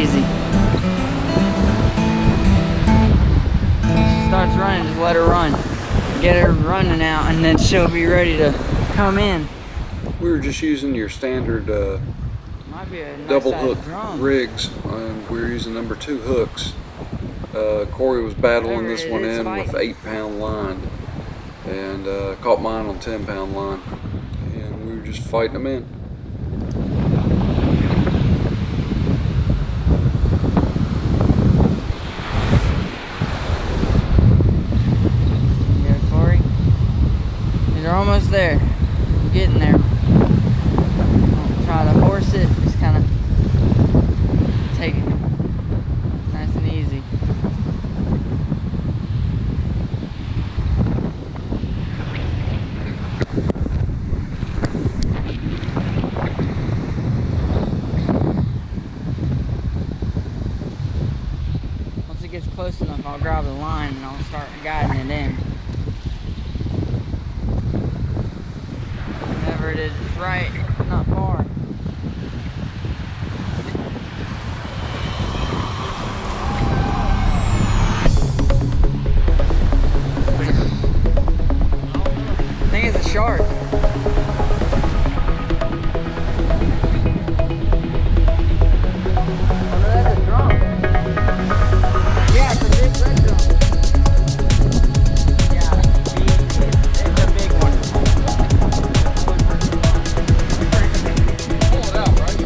easy. When she starts running, just let her run. Get her running out, and then she'll be ready to come in. We were just using your standard Might be a nice double size hook drum. rigs, and we were using number 2 hooks. Corey was battling this one in with 8-pound line, and caught mine on 10-pound line, and we were just fighting them in. Yeah, Corey. You're almost there. You're getting there. Don't try to horse it. Just kind of take it nice and easy. Once it gets close enough, I'll grab the line and I'll start guiding it in. Whenever it is, it's right, not far. I think it's a shark. Oh, no, that's a drum. Yeah, it's a big red drum. Yeah, it's a big one. Pull it out, right?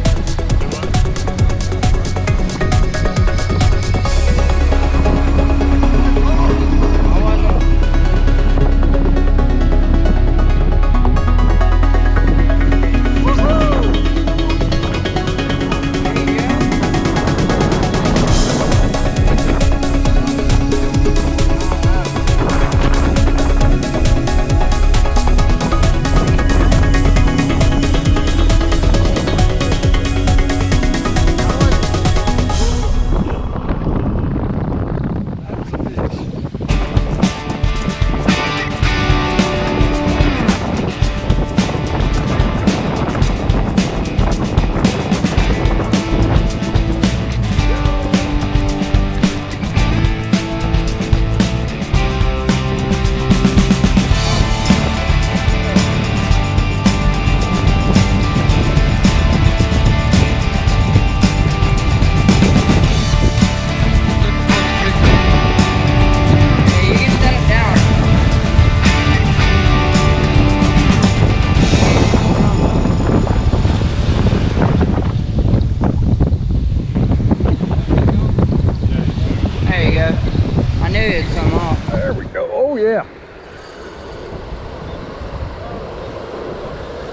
I knew it'd come off. There we go. Oh yeah.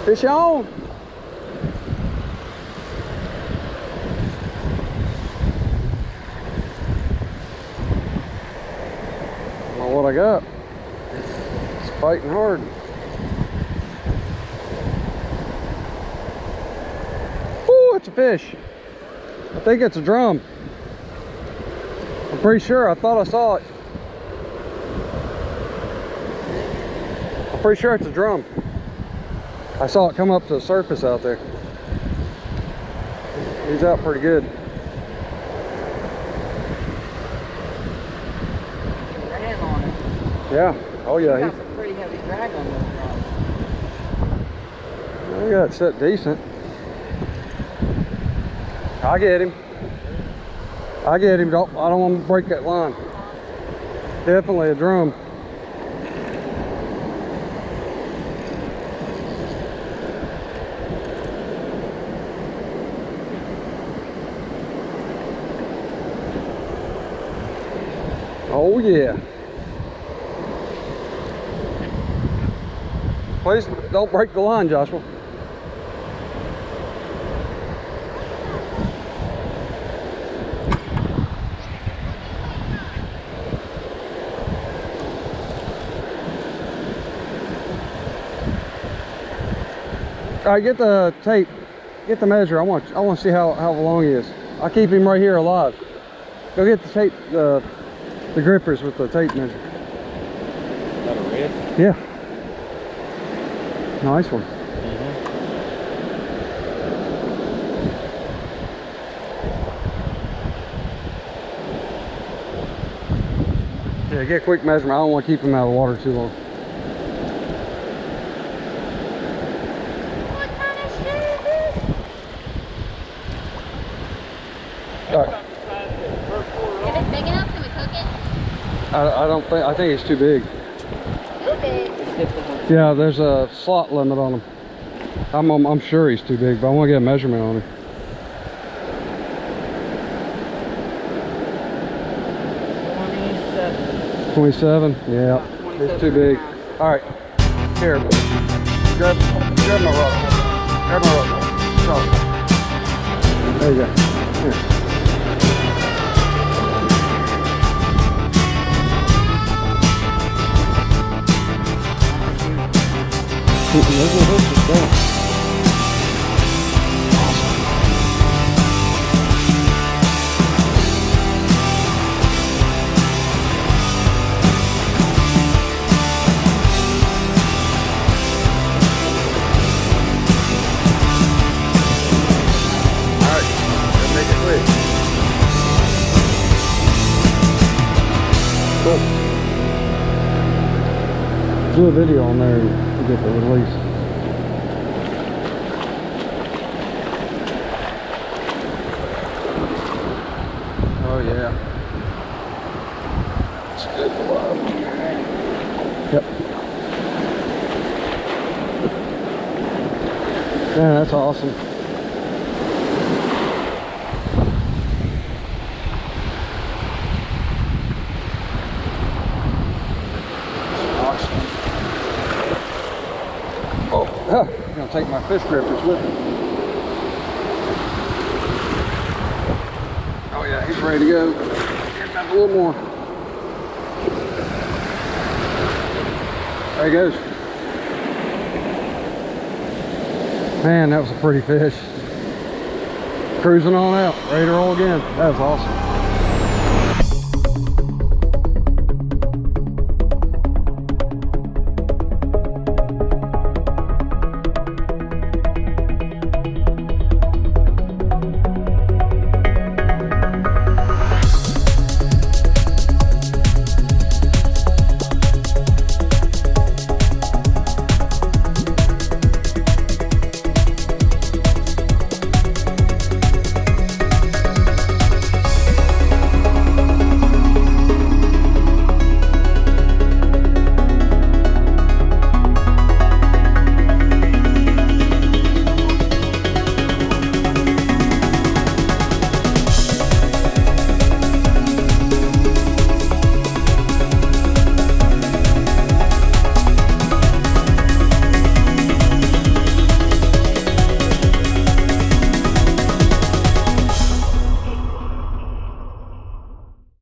Fish on. Well, what I got? It's fighting hard. Oh, it's a fish. I think it's a drum. I'm pretty sure. I thought I saw it. I'm pretty sure it's a drum. I saw it come up to the surface out there. He's out pretty good. Drag on it. Yeah. Oh yeah. He got some pretty heavy drag on those drums. I got it set decent. I get him. I get him. I don't want to break that line. Definitely a drum. Oh yeah. Please don't break the line, Joshua. All right, get the tape, get the measure. I want to see how long he is. I'll keep him right here alive. Go get the tape, the grippers with the tape measure. Is that a red? Yeah. Nice one. Yeah, get a quick measurement. I don't want to keep him out of the water too long. What kind of shit is this? All right. If it's big enough, can we cook it? I don't think, I think it's too big. Too big. Yeah, there's a slot limit on him. I'm sure he's too big, but I want to get a measurement on him. 27? Yeah, it's too big. All right, here, grab my rod. Grab my rod. Oh. There you go. Here. Cool. Do a video on there to get the release. Oh yeah. It's good. Yep. Man, that's awesome. I'm gonna take my fish grippers with me. Oh yeah, he's ready to go. Here's a little more. There he goes. Man, that was a pretty fish. Cruising on out, ready to roll again. That was awesome.